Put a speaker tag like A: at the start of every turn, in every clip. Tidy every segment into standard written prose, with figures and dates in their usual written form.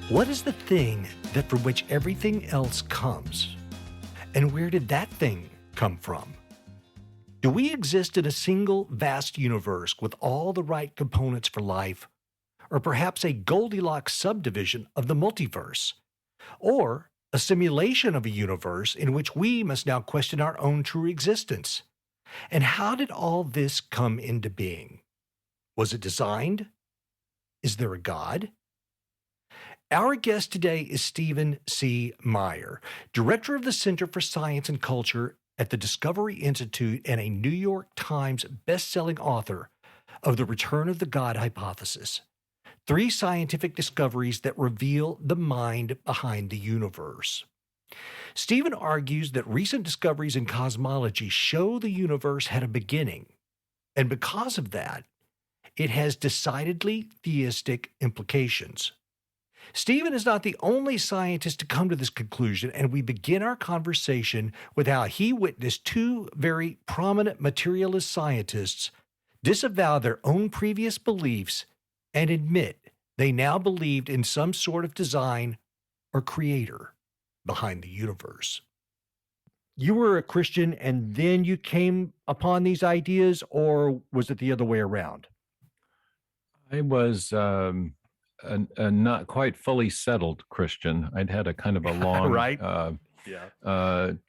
A: What is the thing that from which everything else comes? And where did that thing come from? Do we exist in a single vast universe with all the right components for life? Or perhaps a Goldilocks subdivision of the multiverse? Or a simulation of a universe in which we must now question our own true existence? And how did all this come into being? Was it designed? Is there a God? Our guest today is Stephen C. Meyer, director of the Center for Science and Culture at the Discovery Institute and a New York Times bestselling author of The Return of the God Hypothesis, 3 scientific discoveries that reveal the mind behind the universe. Stephen argues that recent discoveries in cosmology show the universe had a beginning, and because of that, it has decidedly theistic implications. Stephen is not the only scientist to come to this conclusion, and we begin our conversation with how he witnessed 2 very prominent materialist scientists disavow their own previous beliefs and admit they now believed in some sort of design or creator behind the universe.
B: You were a Christian and then you came upon these ideas, or was it the other way around?
C: I was a not quite fully settled Christian. I'd had a kind of a long,
B: Right.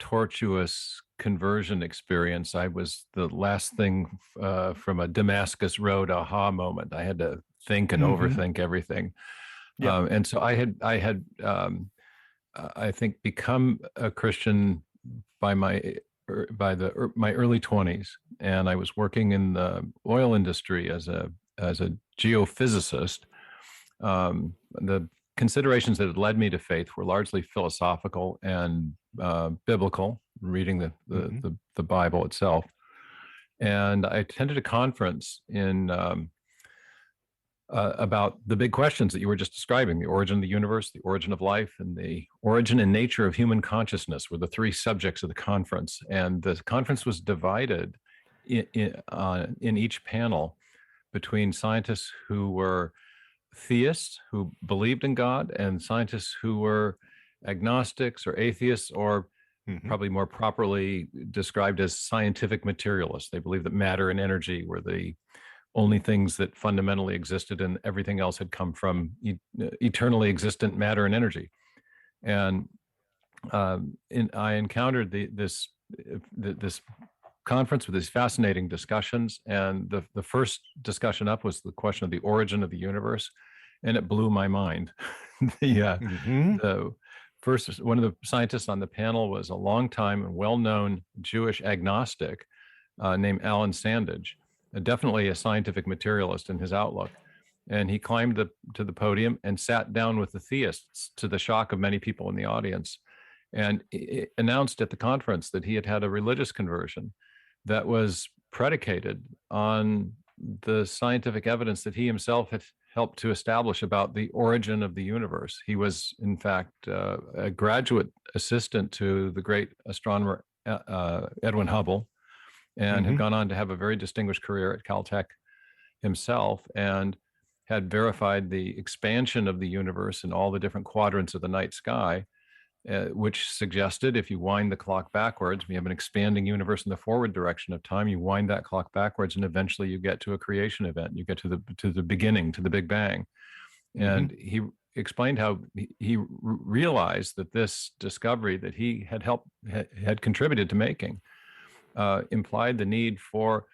C: tortuous conversion experience. I was the last thing from a Damascus Road aha moment. I had to think and overthink everything.
B: Yeah.
C: And so I had, I think, become a Christian by my early 20s, and I was working in the oil industry as a geophysicist. The considerations that had led me to faith were largely philosophical and biblical, reading the Bible itself. And I attended a conference in about the big questions that you were just describing: the origin of the universe, the origin of life, and the origin and nature of human consciousness were the 3 subjects of the conference. And the conference was divided in each panel between scientists who were theists, who believed in God, and scientists who were agnostics or atheists, or probably more properly described as scientific materialists. They believed that matter and energy were the only things that fundamentally existed, and everything else had come from eternally existent matter and energy. And I encountered this conference with these fascinating discussions, and the first discussion up was the question of the origin of the universe, and it blew my mind. The first, one of the scientists on the panel was a longtime and well-known Jewish agnostic named Alan Sandage, definitely a scientific materialist in his outlook. And he climbed to the podium and sat down with the theists, to the shock of many people in the audience, and announced at the conference that he had had a religious conversion that was predicated on the scientific evidence that he himself had helped to establish about the origin of the universe. He was, in fact, a graduate assistant to the great astronomer Edwin Hubble, and had gone on to have a very distinguished career at Caltech himself, and had verified the expansion of the universe in all the different quadrants of the night sky, which suggested if you wind the clock backwards, we have an expanding universe in the forward direction of time. You wind that clock backwards, and eventually you get to a creation event. You get to the beginning, to the Big Bang. And he explained how he realized that this discovery that he had contributed to making implied the need for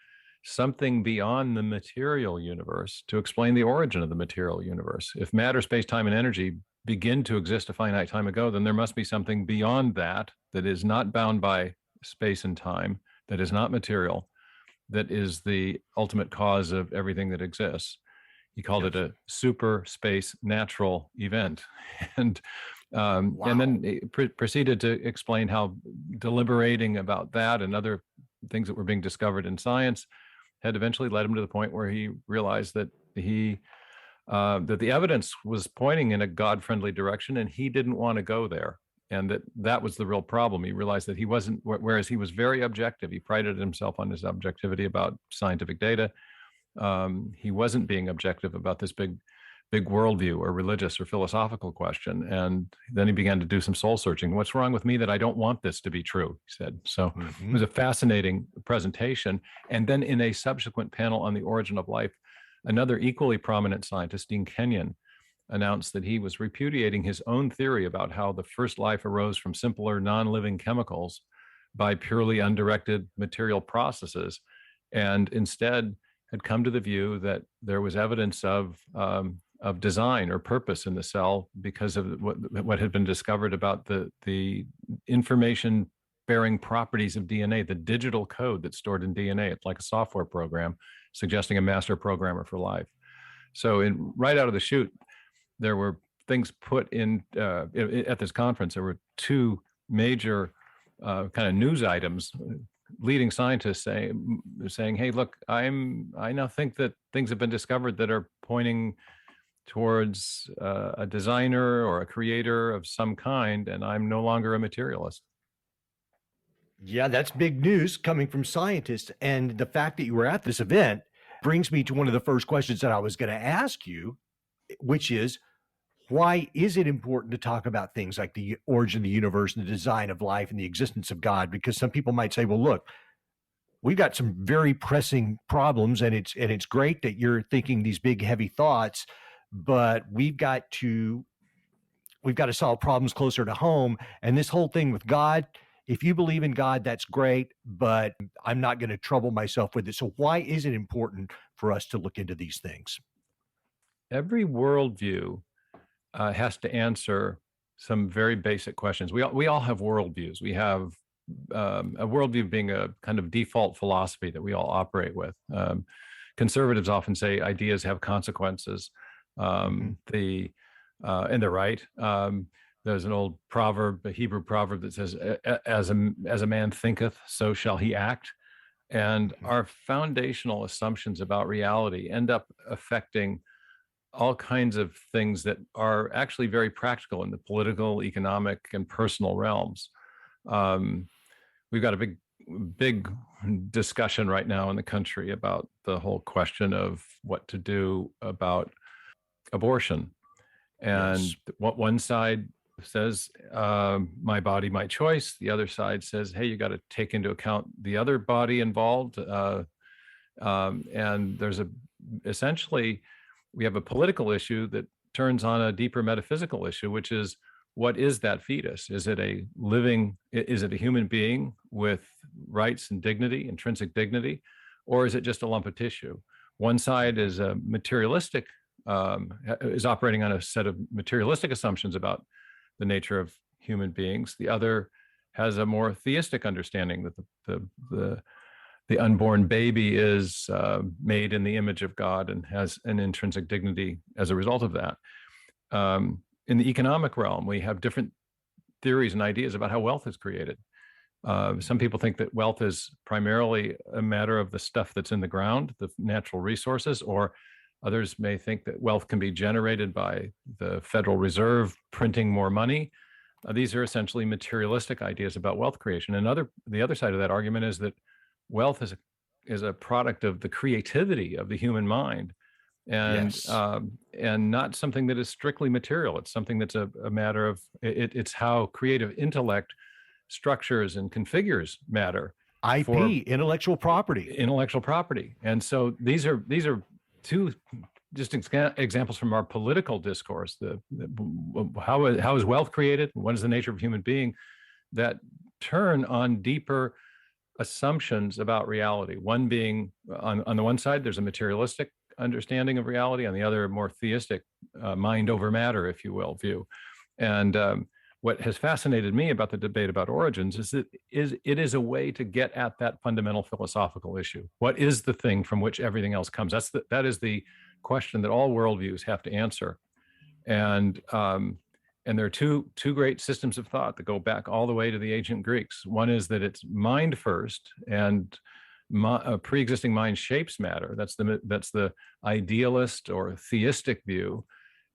C: something beyond the material universe to explain the origin of the material universe. If matter, space, time, and energy begin to exist a finite time ago, then there must be something beyond that is not bound by space and time, that is not material, that is the ultimate cause of everything that exists. He called it a super space natural event. And and then proceeded to explain how deliberating about that and other things that were being discovered in science had eventually led him to the point where he realized that that the evidence was pointing in a God-friendly direction, and he didn't want to go there. And that was the real problem. He realized that he wasn't, whereas he was very objective, he prided himself on his objectivity about scientific data. He wasn't being objective about this big big worldview or religious or philosophical question. And then he began to do some soul searching. What's wrong with me that I don't want this to be true? He said. So it was a fascinating presentation. And then in a subsequent panel on the origin of life, another equally prominent scientist, Dean Kenyon, announced that he was repudiating his own theory about how the first life arose from simpler non-living chemicals by purely undirected material processes, and instead had come to the view that there was evidence of design or purpose in the cell because of what had been discovered about the information bearing properties of DNA, the digital code that's stored in DNA. It's like a software program suggesting a master programmer for life. So right out of the chute, there were things put in at this conference. There were two major kind of news items, leading scientists saying, "Hey, look, I now think that things have been discovered that are pointing towards a designer or a creator of some kind, and I'm no longer a materialist."
B: Yeah, that's big news coming from scientists. And the fact that you were at this event brings me to one of the first questions that I was going to ask you, which is, why is it important to talk about things like the origin of the universe and the design of life and the existence of God? Because some people might say, well, look, we've got some very pressing problems, and it's great that you're thinking these big, heavy thoughts, but we've got to solve problems closer to home. And this whole thing with God, if you believe in God, that's great, but I'm not going to trouble myself with it. So why is it important for us to look into these things?
C: Every worldview has to answer some very basic questions. We all have worldviews. We have a worldview being a kind of default philosophy that we all operate with. Conservatives often say ideas have consequences. And they're right. There's an old proverb, a Hebrew proverb that says, as a man thinketh, so shall he act. And our foundational assumptions about reality end up affecting all kinds of things that are actually very practical in the political, economic, and personal realms. We've got a big discussion right now in the country about the whole question of what to do about abortion. And what one side says, my body, my choice. The other side says, hey, you got to take into account the other body involved. And there's essentially, we have a political issue that turns on a deeper metaphysical issue, which is, what is that fetus? Is it a human being with rights and dignity, intrinsic dignity, or is it just a lump of tissue? One side is a materialistic, is operating on a set of materialistic assumptions about the nature of human beings. The other has a more theistic understanding that the unborn baby is made in the image of God and has an intrinsic dignity as a result of that. In the economic realm, we have different theories and ideas about how wealth is created. Some people think that wealth is primarily a matter of the stuff that's in the ground, the natural resources, or others may think that wealth can be generated by the Federal Reserve printing more money. These are essentially materialistic ideas about wealth creation. And the other side of that argument is that wealth is a product of the creativity of the human mind, and not something that is strictly material. It's something that's a matter of it's how creative intellect structures and configures matter.
B: IP, intellectual property.
C: And so these are two just examples from our political discourse. How is wealth created? What is the nature of a human being? That turn on deeper assumptions about reality. One being, on the one side, there's a materialistic understanding of reality. On the other, a more theistic, mind over matter, if you will, view. And what has fascinated me about the debate about origins is that it is a way to get at that fundamental philosophical issue. What is the thing from which everything else comes? That is the question that all worldviews have to answer. And there are two great systems of thought that go back all the way to the ancient Greeks. One is that it's mind first, and pre-existing mind shapes matter. That's the idealist or theistic view.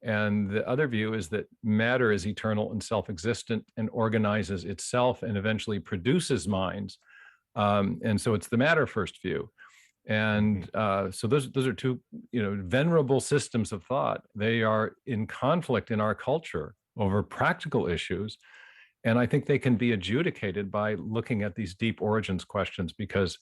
C: And the other view is that matter is eternal and self-existent and organizes itself and eventually produces minds. And so it's the matter first view. And so those are two, venerable systems of thought. They are in conflict in our culture over practical issues. And I think they can be adjudicated by looking at these deep origins questions, because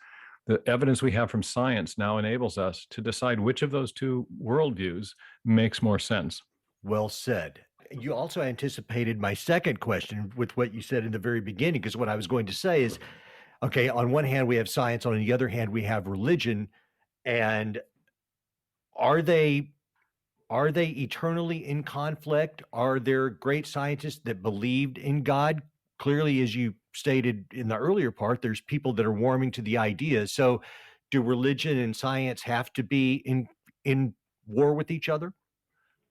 C: the evidence we have from science now enables us to decide which of those two worldviews makes more sense.
B: Well said. You also anticipated my second question with what you said in the very beginning, because what I was going to say is, okay, on one hand, we have science, on the other hand, we have religion. And are they eternally in conflict? Are there great scientists that believed in God? Clearly, as you stated in the earlier part, there's people that are warming to the idea. So do religion and science have to be in war with each other?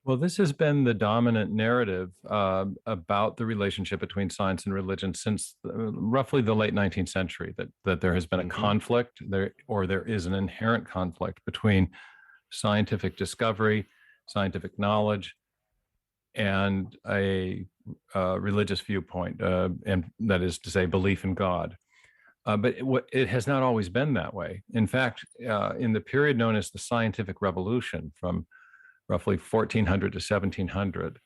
C: Well, this has been the dominant narrative about the relationship between science and religion since roughly the late 19th century, that there has been a conflict there, or there is an inherent conflict between scientific discovery, scientific knowledge, and a religious viewpoint, and that is to say, belief in God. But it has not always been that way. In fact, in the period known as the Scientific Revolution, from roughly 1400 to 1700,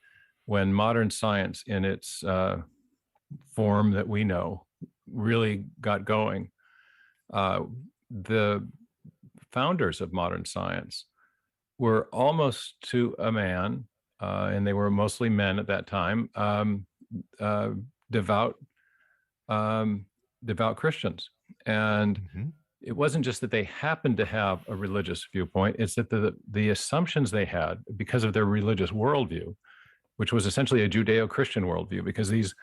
C: when modern science in its form that we know really got going, the founders of modern science were almost to a man, and they were mostly men at that time, devout Christians. And it wasn't just that they happened to have a religious viewpoint, it's that the assumptions they had because of their religious worldview, which was essentially a Judeo-Christian worldview, because these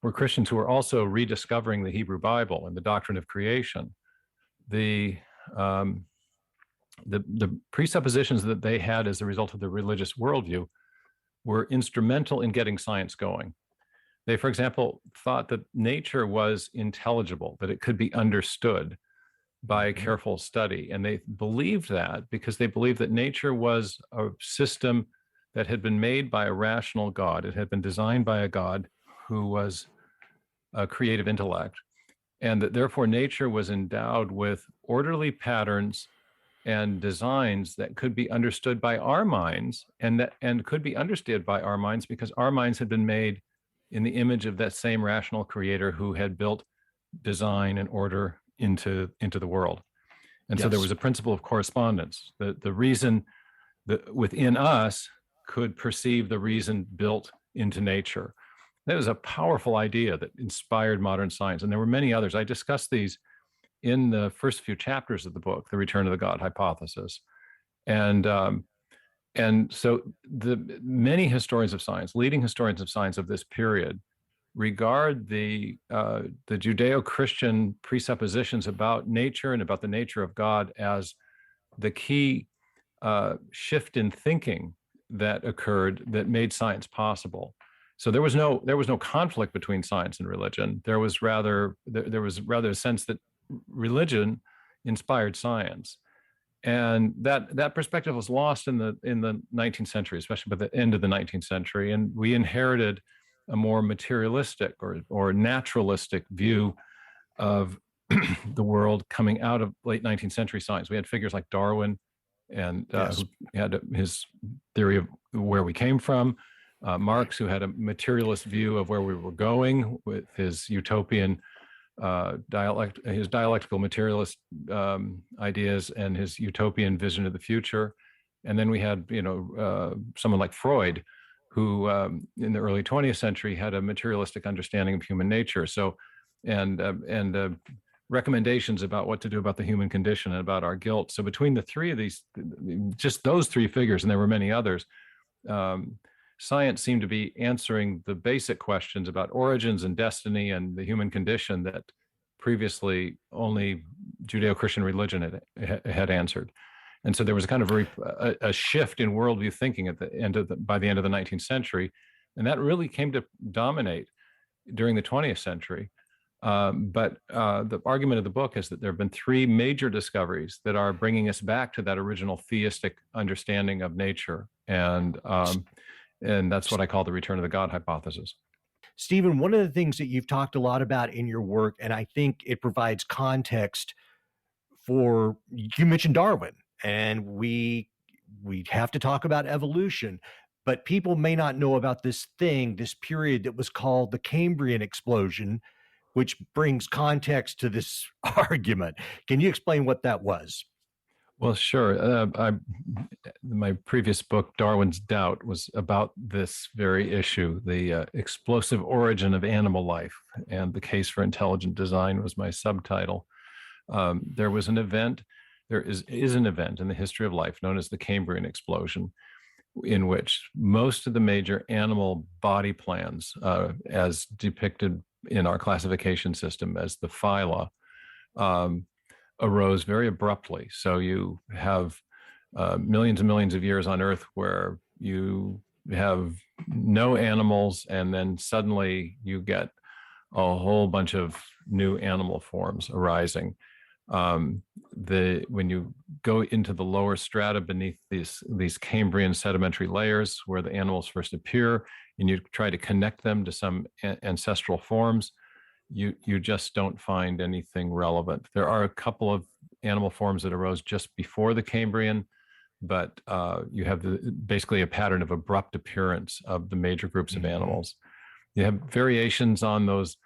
C: were Christians who were also rediscovering the Hebrew Bible and the doctrine of creation. The presuppositions that they had as a result of the religious worldview were instrumental in getting science going. They, for example, thought that nature was intelligible, that it could be understood by careful study. And they believed that because they believed that nature was a system that had been made by a rational God. It had been designed by a God who was a creative intellect, and that therefore nature was endowed with orderly patterns and designs that could be understood by our minds, and could be understood by our minds because our minds had been made in the image of that same rational creator who had built design and order into the world. And so there was a principle of correspondence. The reason that within us could perceive the reason built into nature. That was a powerful idea that inspired modern science. And there were many others. I discussed these in the first few chapters of the book, The Return of the God Hypothesis. And so the many historians of science, leading historians of science of this period, regard the Judeo-Christian presuppositions about nature and about the nature of God as the key shift in thinking that occurred that made science possible. So there was no conflict between science and religion. There was rather a sense that religion inspired science, and that perspective was lost in the 19th century, especially by the end of the 19th century, and we inherited a more materialistic or naturalistic view of the world coming out of late 19th century science. We had figures like Darwin, and who had his theory of where we came from. Marx, who had a materialist view of where we were going with his utopian his dialectical materialist ideas and his utopian vision of the future. And then we had, someone like Freud, who in the early 20th century had a materialistic understanding of human nature. So, and recommendations about what to do about the human condition and about our guilt. So between the three of these, just those three figures, and there were many others, science seemed to be answering the basic questions about origins and destiny and the human condition that previously only Judeo-Christian religion had answered. And so there was a kind of a shift in worldview thinking by the end of the 19th century, and that really came to dominate during the 20th century. But the argument of the book is that there have been three major discoveries that are bringing us back to that original theistic understanding of nature, and that's what I call the return of the God hypothesis.
B: Stephen, one of the things that you've talked a lot about in your work, and I think it provides context for, you mentioned Darwin, and we have to talk about evolution, but people may not know about this period that was called the Cambrian explosion, which brings context to this argument. Can you explain what that was?
C: Well, sure. My previous book, Darwin's Doubt, was about this very issue, the explosive origin of animal life, and the case for intelligent design was my subtitle. There was an event, there is an event in the history of life known as the Cambrian explosion, in which most of the major animal body plans, as depicted in our classification system as the phyla, arose very abruptly. So you have millions and millions of years on Earth where you have no animals, and then suddenly you get a whole bunch of new animal forms arising. When you go into the lower strata beneath these Cambrian sedimentary layers where the animals first appear, and you try to connect them to some ancestral forms, you just don't find anything relevant. There are a couple of animal forms that arose just before the Cambrian, but you have basically a pattern of abrupt appearance of the major groups of animals. You have variations on those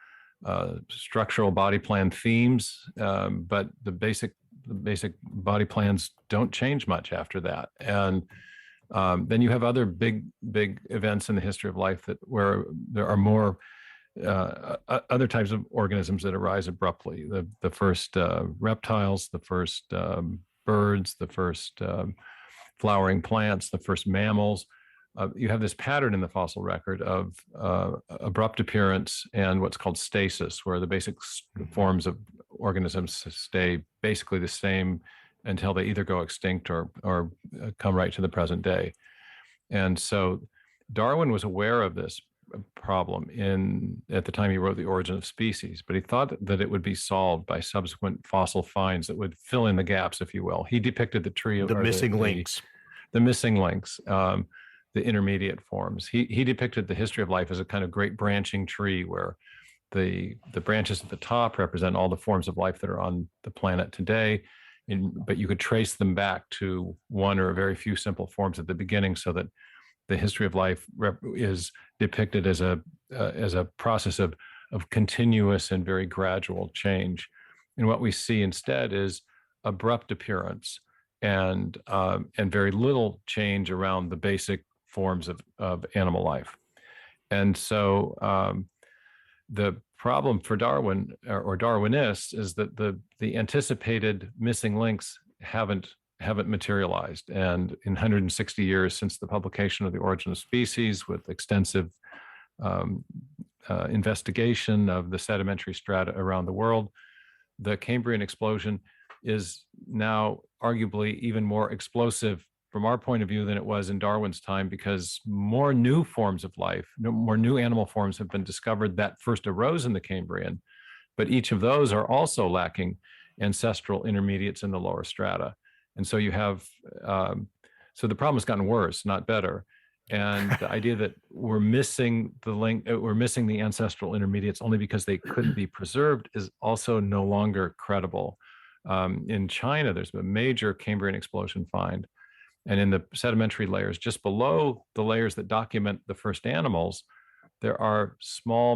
C: structural body plan themes, but the basic body plans don't change much after that. And then you have other big events in the history of life where there are more other types of organisms that arise abruptly. The first reptiles, the first birds, the first flowering plants, the first mammals. You have this pattern in the fossil record of abrupt appearance and what's called stasis, where the basic forms of organisms stay basically the same until they either go extinct or come right to the present day. And so Darwin was aware of this problem at the time he wrote The Origin of Species, but he thought that it would be solved by subsequent fossil finds that would fill in the gaps, if you will. He depicted the tree of
B: the missing links,
C: the intermediate forms. He depicted the history of life as a kind of great branching tree where the branches at the top represent all the forms of life that are on the planet today, but you could trace them back to one or a very few simple forms at the beginning, so that the history of life is depicted as a process of continuous and very gradual change. And what we see instead is abrupt appearance and very little change around the basic forms of animal life. And so the problem for Darwin or Darwinists is that the anticipated missing links haven't materialized. And in 160 years since the publication of The Origin of Species, with extensive investigation of the sedimentary strata around the world, the Cambrian explosion is now arguably even more explosive from our point of view than it was in Darwin's time, because more new forms of life, more new animal forms have been discovered that first arose in the Cambrian, but each of those are also lacking ancestral intermediates in the lower strata. And so you have, so the problem has gotten worse, not better. And the idea that we're missing the ancestral intermediates only because they couldn't be preserved is also no longer credible. In China, there's a major Cambrian explosion find. And in the sedimentary layers, just below the layers that document the first animals, there are small,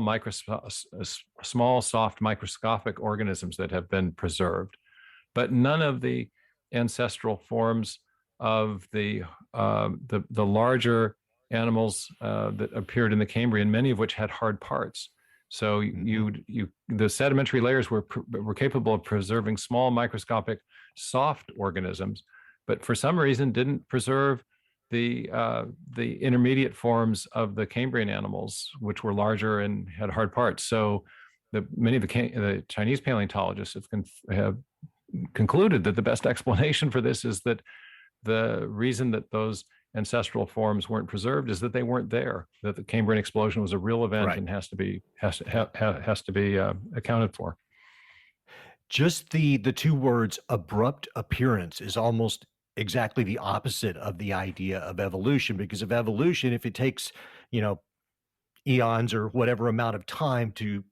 C: soft microscopic organisms that have been preserved, but none of the ancestral forms of the larger animals that appeared in the Cambrian, many of which had hard parts. So the sedimentary layers were capable of preserving small, microscopic, soft organisms, but for some reason didn't preserve the intermediate forms of the Cambrian animals, which were larger and had hard parts. So many of the Chinese paleontologists have concluded that the best explanation for this is that the reason that those ancestral forms weren't preserved is that they weren't there, that the Cambrian explosion was a real event, right, and has to be accounted for.
B: Just the two words abrupt appearance is almost exactly the opposite of the idea of evolution, because of evolution, if it takes, eons or whatever amount of time to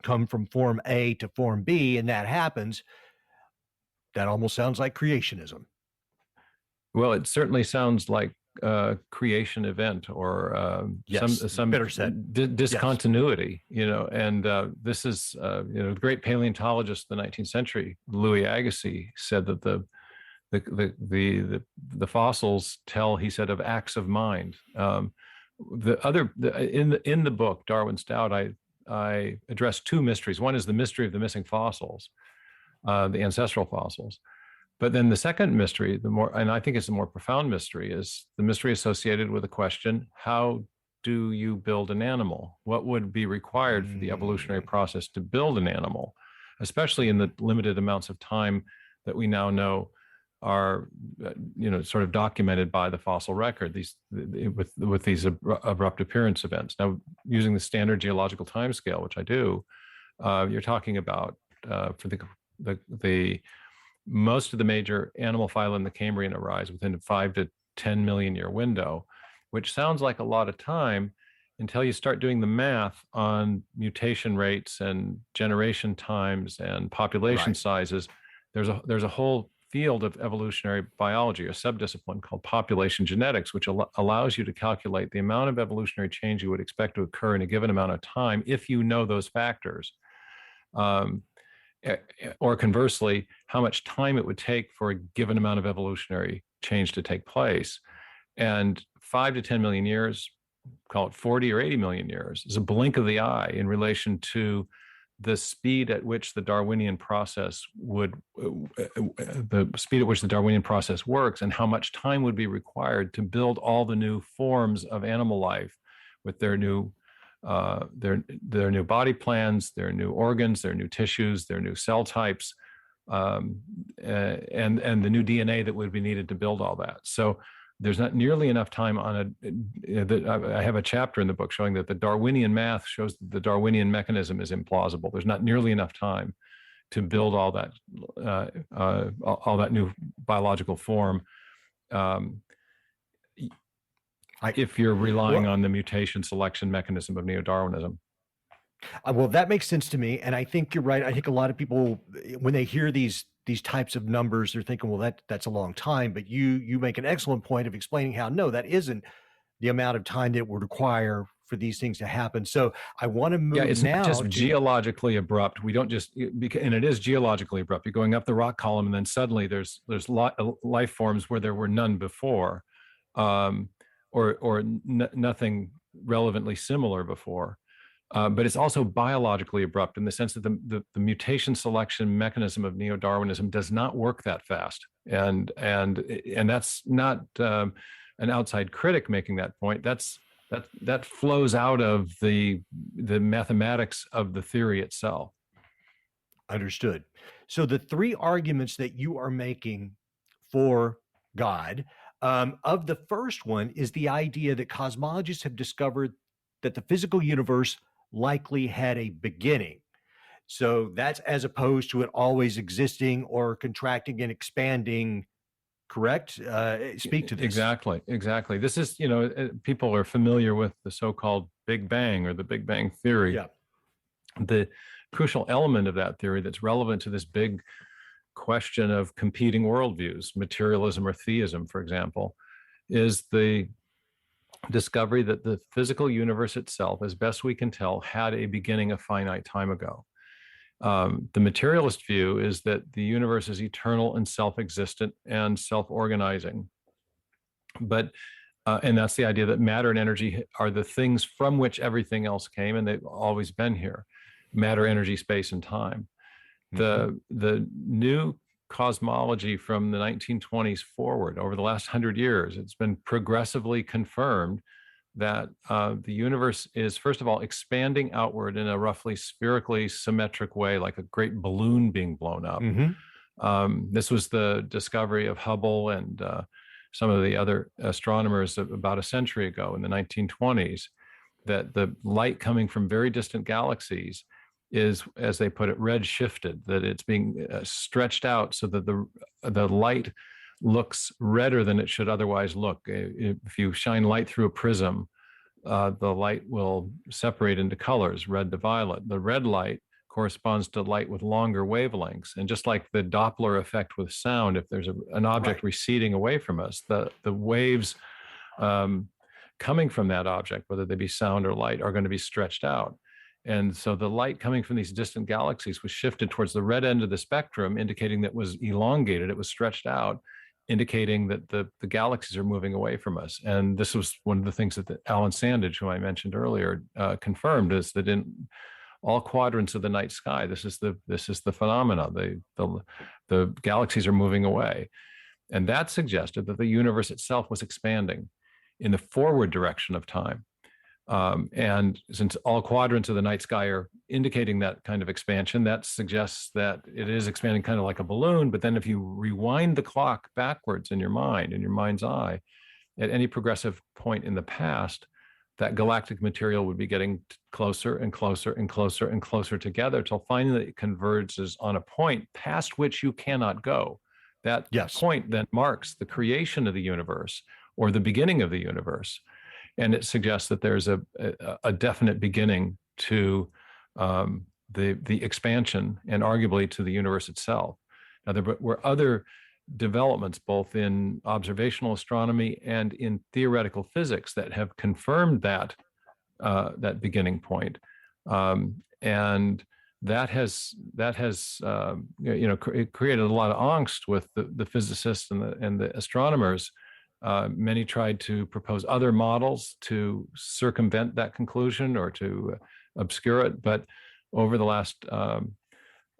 B: come from form A to form B, and that happens, That almost sounds like creationism.
C: Well, it certainly sounds like a creation event or
B: Yes,
C: some
B: better said. Yes.
C: discontinuity, and this is the great paleontologist of the 19th century, Louis Agassiz, said that the fossils tell, he said, of acts of mind. In the book Darwin's Doubt, I address two mysteries. One is the mystery of the missing fossils, the ancestral fossils. But then the second mystery, and I think it's the more profound mystery, is the mystery associated with the question: how do you build an animal? What would be required for the evolutionary process to build an animal, especially in the limited amounts of time that we now know are, sort of documented by the fossil record, with these abrupt appearance events. Now, using the standard geological timescale, which I do, you're talking about for the most of the major animal phyla in the Cambrian arise within a 5 to 10 million year window, which sounds like a lot of time until you start doing the math on mutation rates and generation times and population sizes. There's a whole field of evolutionary biology, a subdiscipline called population genetics, which allows you to calculate the amount of evolutionary change you would expect to occur in a given amount of time if you know those factors. Or conversely, how much time it would take for a given amount of evolutionary change to take place. And 5 to 10 million years, call it 40 or 80 million years, is a blink of the eye in relation to the speed at which the Darwinian process works, and how much time would be required to build all the new forms of animal life with their new body plans, their new organs, their new tissues, their new cell types, and the new DNA that would be needed to build all that. So there's not nearly enough time on I have a chapter in the book showing that the Darwinian math shows that the Darwinian mechanism is implausible. There's not nearly enough time to build all that new biological form. If you're relying on the mutation selection mechanism of neo-Darwinism.
B: Well, that makes sense to me. And I think you're right. I think a lot of people, when they hear these types of numbers, they're thinking, well, that's a long time. But you make an excellent point of explaining how, no, that isn't the amount of time that it would require for these things to happen. So I want to move now.
C: It's not just geologically abrupt. We don't just, and it is geologically abrupt. You're going up the rock column, and then suddenly there's life forms where there were none before. Or nothing relevantly similar before. But it's also biologically abrupt in the sense that the mutation selection mechanism of neo-Darwinism does not work that fast. And that's not an outside critic making that point. That flows out of the mathematics of the theory itself.
B: Understood. So the three arguments that you are making for God, of the first one is the idea that cosmologists have discovered that the physical universe likely had a beginning. So that's as opposed to it always existing or contracting and expanding, correct? Speak to this.
C: Exactly. This is, people are familiar with the so-called Big Bang or the Big Bang theory.
B: Yeah.
C: The crucial element of that theory that's relevant to this big question of competing worldviews, materialism or theism, for example, is the discovery that the physical universe itself, as best we can tell, had a beginning a finite time ago. The materialist view is that the universe is eternal and self-existent and self-organizing. But and that's the idea that matter and energy are the things from which everything else came, and they've always been here: matter, energy, space, and time. The new cosmology from the 1920s forward, over the last 100 years, it's been progressively confirmed that the universe is, first of all, expanding outward in a roughly spherically symmetric way, like a great balloon being blown up. This was the discovery of Hubble and some of the other astronomers about a century ago in the 1920s, that the light coming from very distant galaxies is, as they put it, red shifted, that it's being stretched out so that the light looks redder than it should otherwise look. If you shine light through a prism, the light will separate into colors, red to violet. The red light corresponds to light with longer wavelengths. And just like the Doppler effect with sound, if there's an object receding away from us, the waves coming from that object, whether they be sound or light, are going to be stretched out. And so the light coming from these distant galaxies was shifted towards the red end of the spectrum, indicating that it was elongated, it was stretched out, indicating that the galaxies are moving away from us. And this was one of the things that Alan Sandage, who I mentioned earlier, confirmed, is that in all quadrants of the night sky, this is the phenomena. The galaxies are moving away. And that suggested that the universe itself was expanding in the forward direction of time. And since all quadrants of the night sky are indicating that kind of expansion, that suggests that it is expanding kind of like a balloon. But then if you rewind the clock backwards in your mind's eye, at any progressive point in the past, that galactic material would be getting closer and closer and closer and closer together till finally it converges on a point past which you cannot go. That point then marks the creation of the universe or the beginning of the universe. And it suggests that there's a definite beginning to the expansion and arguably to the universe itself. Now, there were other developments, both in observational astronomy and in theoretical physics, that have confirmed that beginning point. And that has it created a lot of angst with the physicists and the astronomers. Many tried to propose other models to circumvent that conclusion or to obscure it. But over the last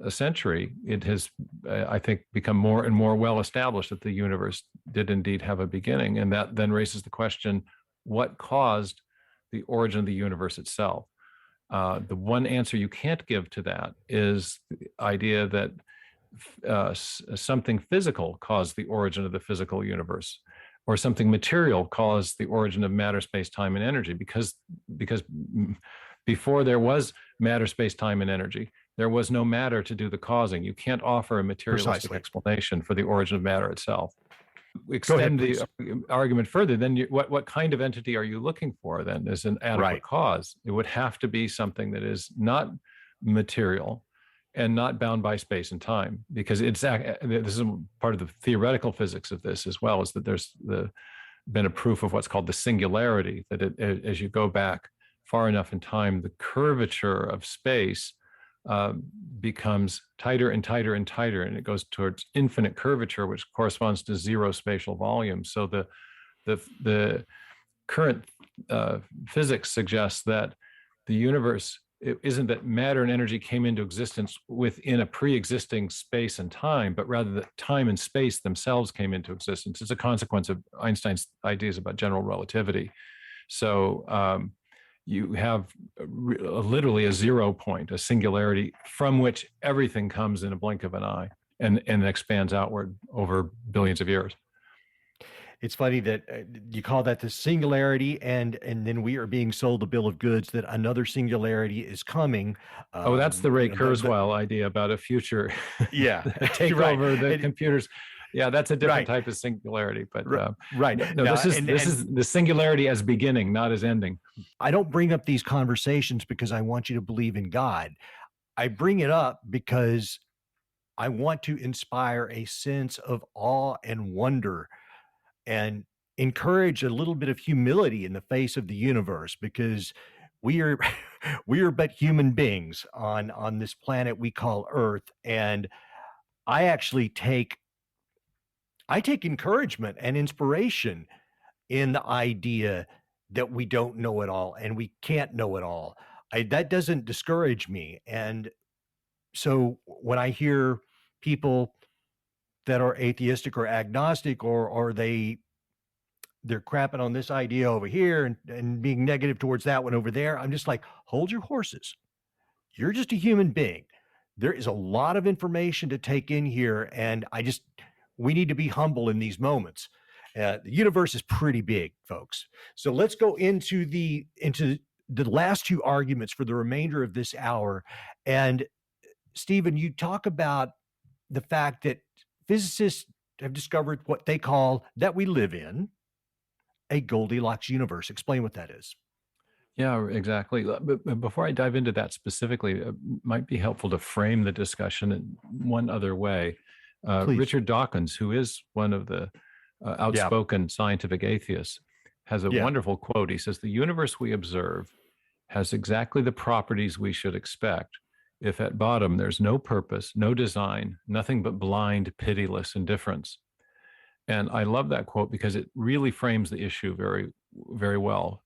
C: century, it has, I think, become more and more well established that the universe did indeed have a beginning. And that then raises the question, what caused the origin of the universe itself? The one answer you can't give to that is the idea that something physical caused the origin of the physical universe, or something material caused the origin of matter, space, time, and energy. Because before there was matter, space, time, and energy, there was no matter to do the causing. You can't offer a materialistic explanation for the origin of matter itself. Extend the argument further, then what kind of entity are you looking for then as an adequate cause? It would have to be something that is not material and not bound by space and time, because this is part of the theoretical physics of this as well, is that there's been a proof of what's called the singularity, that as you go back far enough in time, the curvature of space becomes tighter and tighter and tighter, and it goes towards infinite curvature, which corresponds to zero spatial volume. So the current physics suggests that the universe, it isn't that matter and energy came into existence within a pre-existing space and time, but rather that time and space themselves came into existence. It's a consequence of Einstein's ideas about general relativity. So you have literally a 0 point, a singularity from which everything comes in a blink of an eye and expands outward over billions of years.
B: It's funny that you call that the singularity, and then we are being sold a bill of goods that another singularity is coming.
C: That's the Ray Kurzweil idea about a future take over the computers. Yeah, that's a different type of singularity. But no, this is the singularity as beginning, not as ending.
B: I don't bring up these conversations because I want you to believe in God. I bring it up because I want to inspire a sense of awe and wonder, and encourage a little bit of humility in the face of the universe, because we are but human beings on this planet we call Earth. And I actually take encouragement and inspiration in the idea that we don't know it all and we can't know it all. That doesn't discourage me. And so when I hear people that are atheistic or agnostic, or they're crapping on this idea over here and being negative towards that one over there, I'm just like, hold your horses. You're just a human being. There is a lot of information to take in here, and we need to be humble in these moments. The universe is pretty big, folks. So let's go into the last two arguments for the remainder of this hour. And Stephen, you talk about the fact that physicists have discovered what they call that we live in a Goldilocks universe. Explain what that is.
C: Yeah, exactly. But before I dive into that specifically, it might be helpful to frame the discussion in one other way.
B: Please.
C: Richard Dawkins, who is one of the
B: Yeah.
C: outspoken scientific atheists, has a
B: Yeah.
C: wonderful quote. He says, "The universe we observe has exactly the properties we should expect if at bottom there's no purpose, no design, nothing but blind, pitiless indifference." And I love that quote because it really frames the issue very, very well.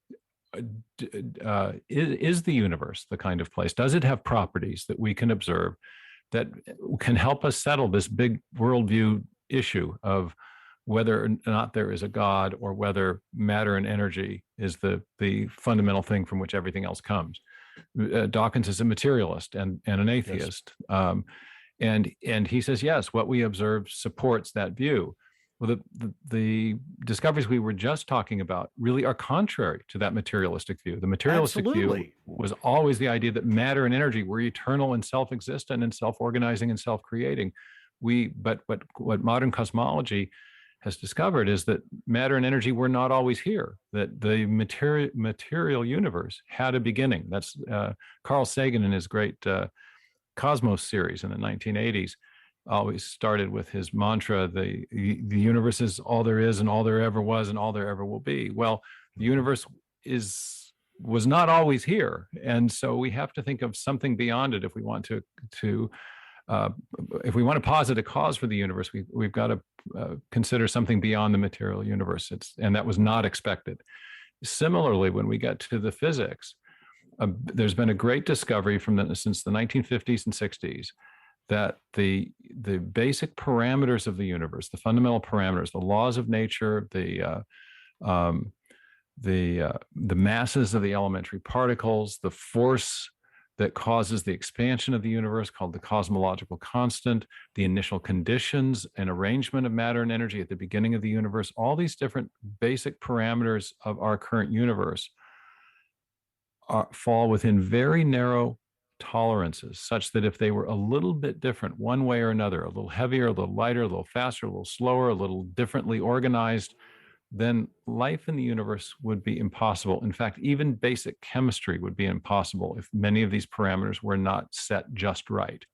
C: Is the universe the kind of place? Does it have properties that we can observe that can help us settle this big worldview issue of whether or not there is a God, or whether matter and energy is the fundamental thing from which everything else comes? Dawkins is a materialist and an
B: Yes.
C: atheist, and he says yes, what we observe supports that view. Well, the discoveries we were just talking about really are contrary to that materialistic view. The materialistic view
B: Absolutely.
C: was always the idea that matter and energy were eternal and self-existent and self-organizing and self-creating. But what modern cosmology has discovered is that matter and energy were not always here, that the material universe had a beginning. That's Carl Sagan in his great Cosmos series in the 1980s always started with his mantra: the universe is all there is and all there ever was and all there ever will be. Well, the universe was not always here, and so we have to think of something beyond it if we want to uh, if we want to posit a cause for the universe. We've got to consider something beyond the material universe. And that was not expected. Similarly, when we get to the physics, there's been a great discovery since the 1950s and 60s that the basic parameters of the universe, the fundamental parameters, the laws of nature, the masses of the elementary particles, the force that causes the expansion of the universe, called the cosmological constant, the initial conditions and arrangement of matter and energy at the beginning of the universe, all these different basic parameters of our current universe fall within very narrow tolerances, such that if they were a little bit different one way or another, a little heavier, a little lighter, a little faster, a little slower, a little differently organized, then life in the universe would be impossible. In fact, even basic chemistry would be impossible if many of these parameters were not set just right.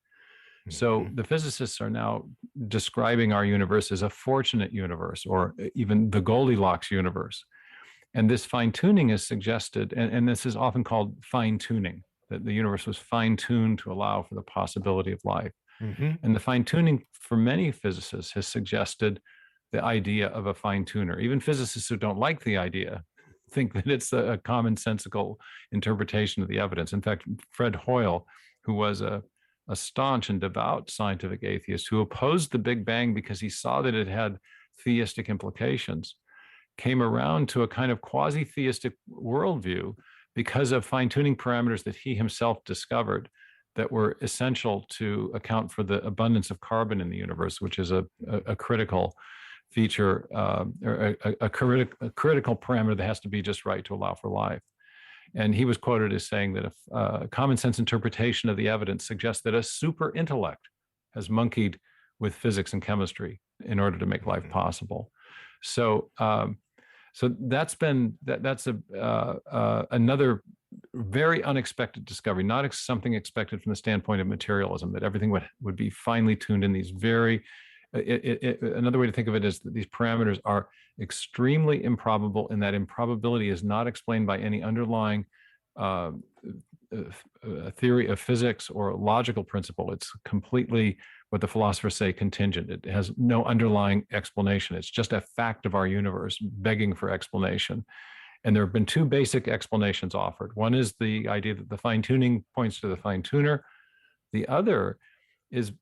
C: So the physicists are now describing our universe as a fortunate universe, or even the Goldilocks universe. And this fine tuning is suggested, and this is often called fine tuning, that the universe was fine tuned to allow for the possibility of life. And the fine tuning for many physicists has suggested the idea of a fine tuner. Even physicists who don't like the idea think that it's a commonsensical interpretation of the evidence. In fact, Fred Hoyle, who was a staunch and devout scientific atheist who opposed the Big Bang because he saw that it had theistic implications, came around to a kind of quasi-theistic worldview because of fine-tuning parameters that he himself discovered that were essential to account for the abundance of carbon in the universe, which is a critical feature, or a critical parameter that has to be just right to allow for life. And he was quoted as saying that a common sense interpretation of the evidence suggests that a super intellect has monkeyed with physics and chemistry in order to make life possible. So, that's another very unexpected discovery, not something expected from the standpoint of materialism, that everything would be finely tuned in these very. Another way to think of it is that these parameters are extremely improbable, and that improbability is not explained by any underlying theory of physics or logical principle. It's completely, what the philosophers say, contingent. It has no underlying explanation. It's just a fact of our universe begging for explanation. And there have been two basic explanations offered. One is the idea that the fine tuning points to the fine tuner. The other is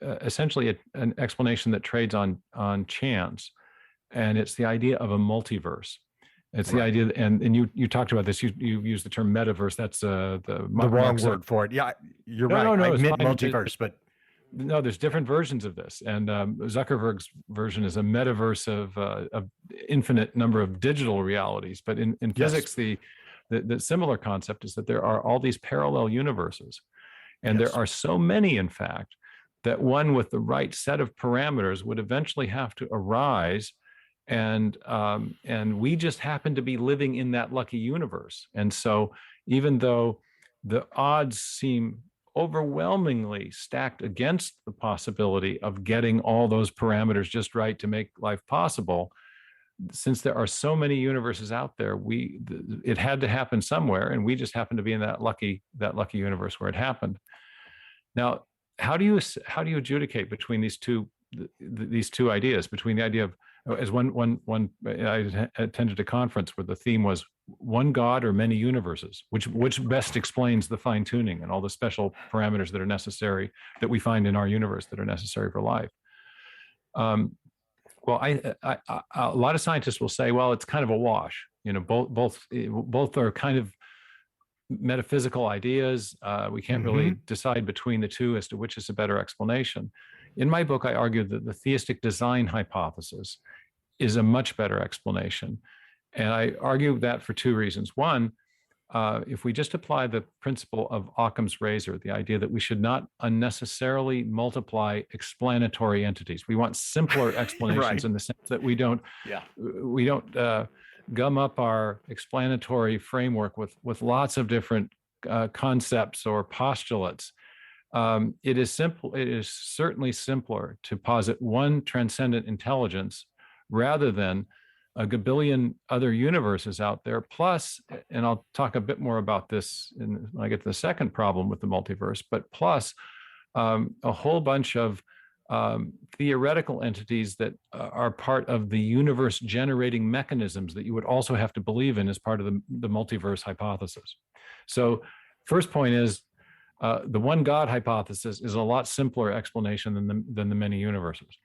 C: essentially an explanation that trades on chance, and it's the idea of a multiverse. It's the idea, and you talked about this. You used the term metaverse. That's the
B: wrong word for it. Yeah, you're right.
C: No,
B: I meant
C: fine.
B: multiverse, but
C: no, there's different versions of this, and Zuckerberg's version is a metaverse of infinite number of digital realities. But in physics, the similar concept is that there are all these parallel universes, and there are so many, in fact, that one with the right set of parameters would eventually have to arise and we just happen to be living in that lucky universe. And so even though the odds seem overwhelmingly stacked against the possibility of getting all those parameters just right to make life possible, since there are so many universes out there, it had to happen somewhere, and we just happen to be in that lucky universe where it happened. Now, how do you adjudicate between these two ideas? Between the idea of, as I attended a conference where the theme was one God or many universes, which best explains the fine tuning and all the special parameters that are necessary, that we find in our universe, that are necessary for life. Well, a lot of scientists will say, well, it's kind of a wash. Both are kind of metaphysical ideas. We can't really decide between the two as to which is a better explanation. In my book, I argue that the theistic design hypothesis is a much better explanation. And I argue that for two reasons. One, if we just apply the principle of Occam's razor, the idea that we should not unnecessarily multiply explanatory entities. We want simpler explanations in the sense that we don't gum up our explanatory framework with lots of different concepts or postulates. It is certainly simpler to posit one transcendent intelligence rather than a gabillion other universes out there. Plus, and I'll talk a bit more about this when I get to the second problem with the multiverse, but plus a whole bunch of theoretical entities that are part of the universe generating mechanisms that you would also have to believe in as part of the multiverse hypothesis. So first point is, the one God hypothesis is a lot simpler explanation than the many universes.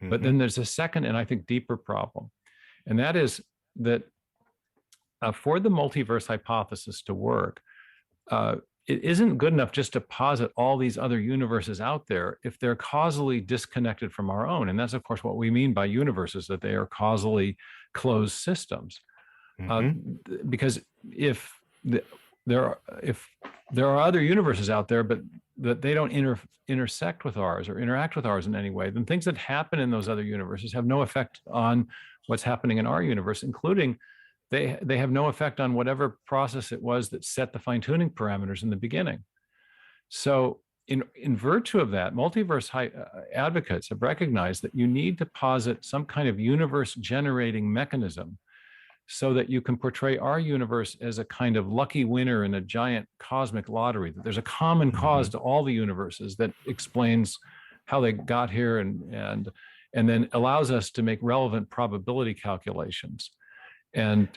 C: But then there's a second, and I think deeper problem. And that is that for the multiverse hypothesis to work, it isn't good enough just to posit all these other universes out there if they're causally disconnected from our own. And that's, of course, what we mean by universes, that they are causally closed systems. Because if there are other universes out there, but that they don't intersect with ours or interact with ours in any way, then things that happen in those other universes have no effect on what's happening in our universe, including they have no effect on whatever process it was that set the fine-tuning parameters in the beginning. So in virtue of that, multiverse advocates have recognized that you need to posit some kind of universe generating mechanism so that you can portray our universe as a kind of lucky winner in a giant cosmic lottery, that there's a common cause to all the universes that explains how they got here and then allows us to make relevant probability calculations. And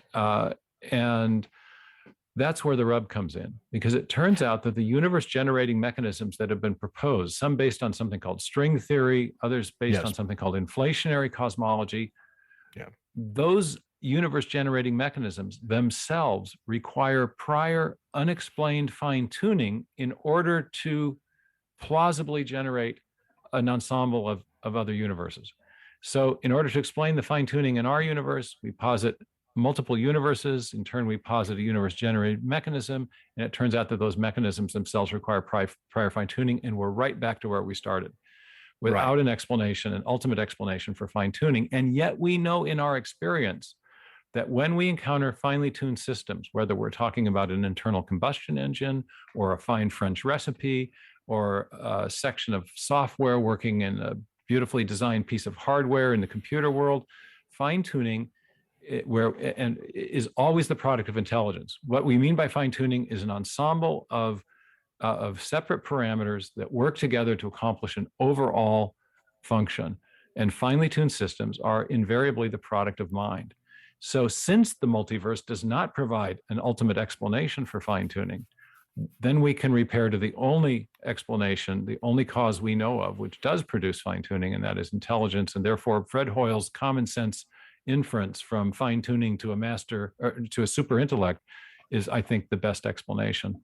C: that's where the rub comes in, because it turns out that the universe generating mechanisms that have been proposed, some based on something called string theory, others based on something called inflationary cosmology, those universe generating mechanisms themselves require prior unexplained fine-tuning in order to plausibly generate an ensemble of other universes. So in order to explain the fine-tuning in our universe, we posit multiple universes. In turn, we posit a universe generated mechanism, and it turns out that those mechanisms themselves require prior fine-tuning, and we're right back to where we started without an explanation, an ultimate explanation for fine-tuning. And yet we know in our experience that when we encounter finely tuned systems, whether we're talking about an internal combustion engine or a fine French recipe or a section of software working in a beautifully designed piece of hardware in the computer world, fine-tuning is always the product of intelligence. What we mean by fine-tuning is an ensemble of separate parameters that work together to accomplish an overall function. And finely tuned systems are invariably the product of mind. So since the multiverse does not provide an ultimate explanation for fine-tuning, then we can repair to the only explanation, the only cause we know of, which does produce fine-tuning, and that is intelligence. And therefore, Fred Hoyle's common sense inference from fine-tuning to a master or to a super intellect is, I think, the best explanation.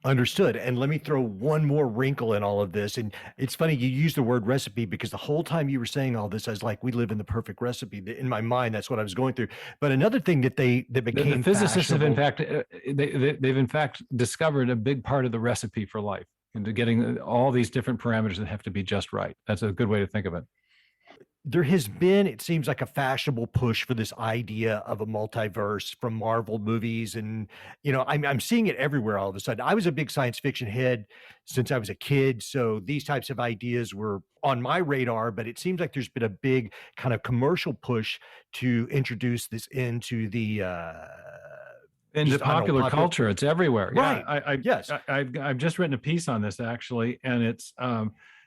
B: Understood. And let me throw one more wrinkle in all of this. And it's funny you use the word recipe, because the whole time you were saying all this, I was like, we live in the perfect recipe. In my mind, that's what I was going through. But another thing that became
C: the physicists have in fact they've in fact discovered a big part of the recipe for life, into getting all these different parameters that have to be just right. That's a good way to think of it.
B: there has been, it seems like, a fashionable push for this idea of a multiverse from Marvel movies. And, I'm seeing it everywhere all of a sudden. I was a big science fiction head since I was a kid. So these types of ideas were on my radar, but it seems like there's been a big kind of commercial push to introduce this into the,
C: Into popular culture. It's everywhere.
B: Right.
C: Yeah,
B: Yes.
C: I've just written a piece on this actually, and it's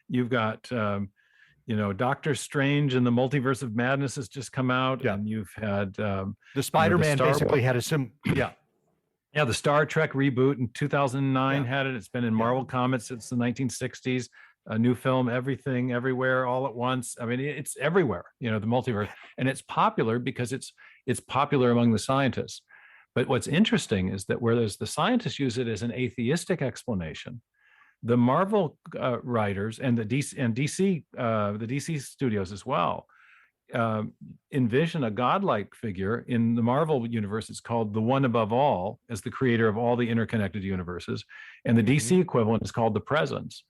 C: you've got Doctor Strange and the Multiverse of Madness has just come out, and you've had
B: the Spider-Man basically had
C: the Star Trek reboot in 2009 had it. It's been in Marvel Comics since the 1960s. A new film, Everything, Everywhere, All at Once. I mean, it's everywhere. The multiverse, and it's popular because it's popular among the scientists. But what's interesting is that whereas the scientists use it as an atheistic explanation, the Marvel writers and the DC studios as well envision a godlike figure in the Marvel universe. It's called the One Above All, as the creator of all the interconnected universes, and the DC equivalent is called the Presence.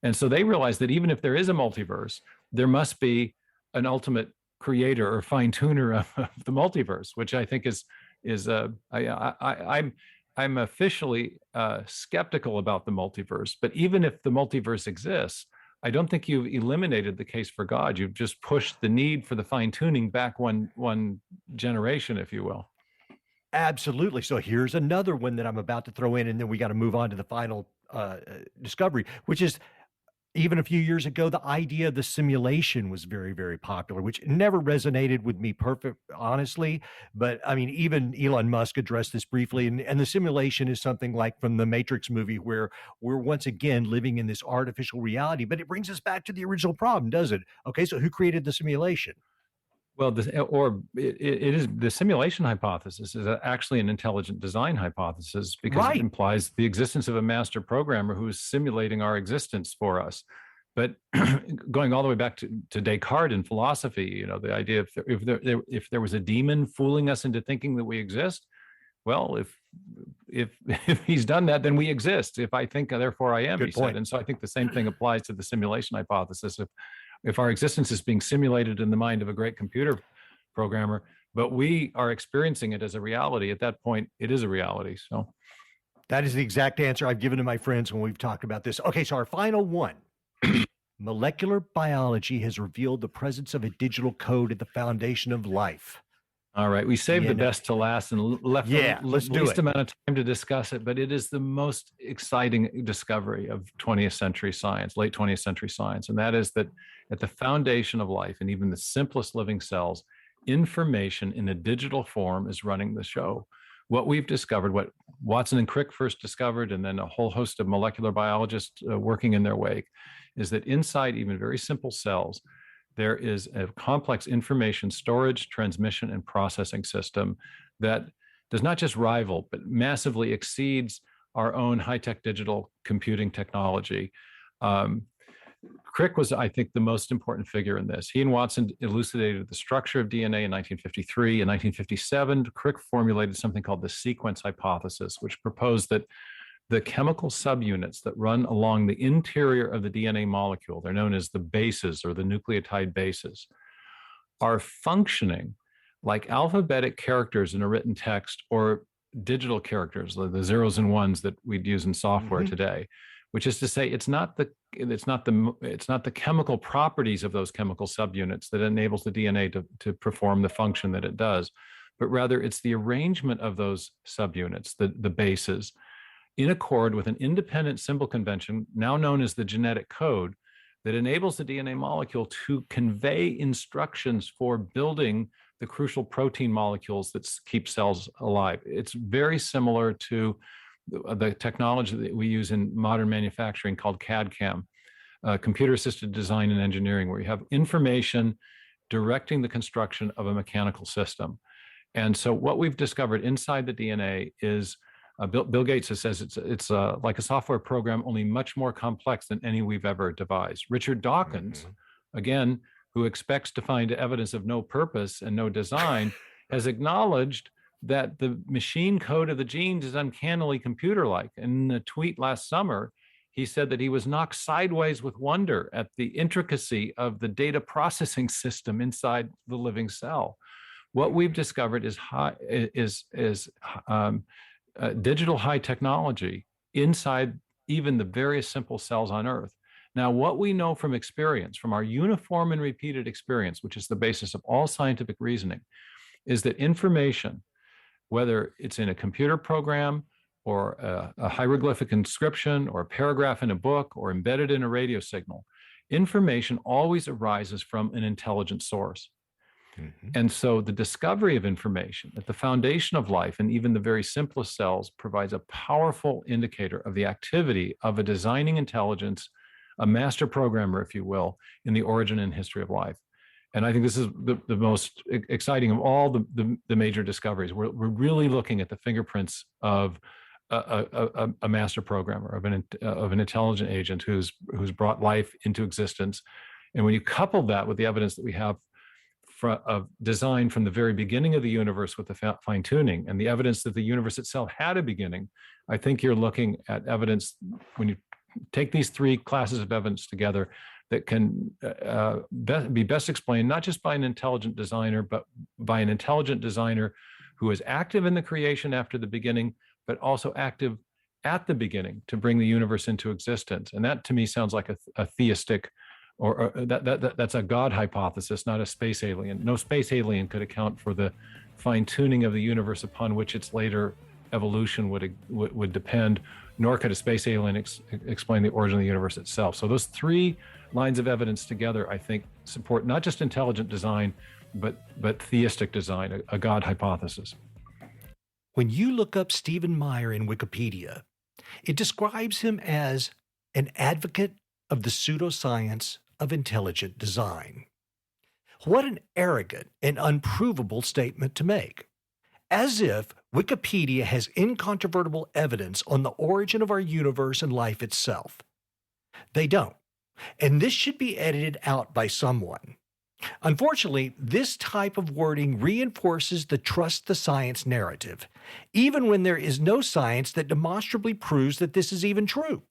C: And so they realize that even if there is a multiverse, there must be an ultimate creator or fine tuner of the multiverse, which I think is I'm officially skeptical about the multiverse. But even if the multiverse exists, I don't think you've eliminated the case for God. You've just pushed the need for the fine tuning back one generation, if you will.
B: Absolutely. So here's another one that I'm about to throw in, and then we got to move on to the final discovery, which is, even a few years ago, the idea of the simulation was very, very popular, which never resonated with me honestly. But I mean, even Elon Musk addressed this briefly. And the simulation is something like from the Matrix movie, where we're once again living in this artificial reality. But it brings us back to the original problem, does it? Okay, so who created the simulation?
C: Well, it is the simulation hypothesis is actually an intelligent design hypothesis, because it implies the existence of a master programmer who is simulating our existence for us. But going all the way back to Descartes in philosophy, the idea of if there was a demon fooling us into thinking that we exist, well, if he's done that, then we exist. If I think, therefore I am, he said. And so I think the same thing applies to the simulation hypothesis. If our existence is being simulated in the mind of a great computer programmer, but we are experiencing it as a reality, at that point, it is a reality. So
B: that is the exact answer I've given to my friends when we've talked about this. Okay, so our final one. Molecular biology has revealed the presence of a digital code at the foundation of life.
C: All right, we saved the best to last and left the least amount of time to discuss it, but it is the most exciting discovery of 20th century science, late 20th century science, and that is that at the foundation of life, and even the simplest living cells, information in a digital form is running the show. What we've discovered, what Watson and Crick first discovered, and then a whole host of molecular biologists working in their wake, is that inside even very simple cells, there is a complex information storage, transmission, and processing system that does not just rival, but massively exceeds our own high-tech digital computing technology. Crick was, I think, the most important figure in this. He and Watson elucidated the structure of DNA in 1953. In 1957, Crick formulated something called the sequence hypothesis, which proposed that the chemical subunits that run along the interior of the DNA molecule, they're known as the bases or the nucleotide bases, are functioning like alphabetic characters in a written text or digital characters, the zeros and ones that we'd use in software today, which is to say it's not the chemical properties of those chemical subunits that enables the DNA to perform the function that it does, but rather it's the arrangement of those subunits, the bases, in accord with an independent symbol convention, now known as the genetic code, that enables the DNA molecule to convey instructions for building the crucial protein molecules that keep cells alive. It's very similar to the technology that we use in modern manufacturing called CAD/CAM, computer-assisted design and engineering, where you have information directing the construction of a mechanical system. And so what we've discovered inside the DNA is Bill Gates says it's like a software program, only much more complex than any we've ever devised. Richard Dawkins, again, who expects to find evidence of no purpose and no design, has acknowledged that the machine code of the genes is uncannily computer-like. In a tweet last summer, he said that he was knocked sideways with wonder at the intricacy of the data processing system inside the living cell. What we've discovered is digital high technology inside even the various simple cells on Earth. Now, what we know from experience, from our uniform and repeated experience, which is the basis of all scientific reasoning, is that information, whether it's in a computer program or a hieroglyphic inscription or a paragraph in a book or embedded in a radio signal, information always arises from an intelligent source. Mm-hmm. And so the discovery of information at the foundation of life and even the very simplest cells provides a powerful indicator of the activity of a designing intelligence, a master programmer, if you will, in the origin and history of life. And I think this is the most exciting of all the major discoveries. We're really looking at the fingerprints of a master programmer, of an intelligent agent who's brought life into existence. And when you couple that with the evidence that we have of design from the very beginning of the universe with the fine tuning and the evidence that the universe itself had a beginning, I think you're looking at evidence, when you take these three classes of evidence together, that can be best explained not just by an intelligent designer, but by an intelligent designer who is active in the creation after the beginning, but also active at the beginning to bring the universe into existence. And that to me sounds like a theistic, or that's a God hypothesis, not a space alien. No space alien could account for the fine tuning of the universe upon which its later evolution would depend, nor could a space alien explain the origin of the universe itself. So those three lines of evidence together, I think, support not just intelligent design, but theistic design, a God hypothesis.
A: When you look up Stephen Meyer in Wikipedia, it describes him as an advocate of the pseudoscience of intelligent design. What an arrogant and unprovable statement to make. As if Wikipedia has incontrovertible evidence on the origin of our universe and life itself. They don't. And this should be edited out by someone. Unfortunately, this type of wording reinforces the trust the science narrative, even when there is no science that demonstrably proves that this is even true.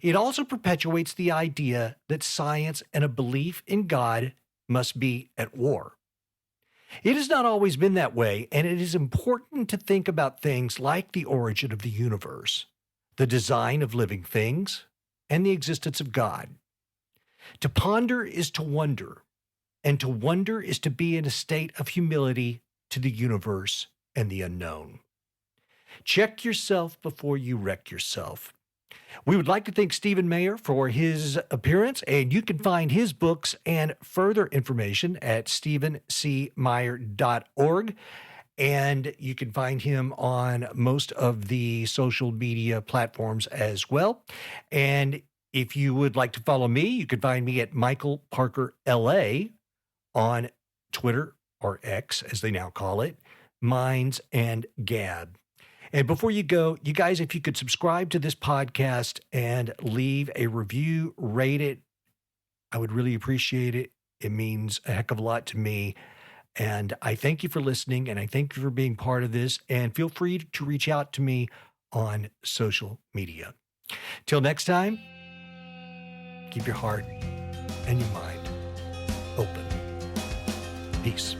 A: It also perpetuates the idea that science and a belief in God must be at war. It has not always been that way, and it is important to think about things like the origin of the universe, the design of living things, and the existence of God. To ponder is to wonder, and to wonder is to be in a state of humility to the universe and the unknown. Check yourself before you wreck yourself. We would like to thank Stephen Meyer for his appearance, and you can find his books and further information at stephencmeyer.org. And you can find him on most of the social media platforms as well. And if you would like to follow me, you can find me at Michael Parker LA on Twitter, or X as they now call it, Minds and Gab. And before you go, you guys, if you could subscribe to this podcast and leave a review, rate it, I would really appreciate it. It means a heck of a lot to me. And I thank you for listening, and I thank you for being part of this. And feel free to reach out to me on social media. Till next time, keep your heart and your mind open. Peace.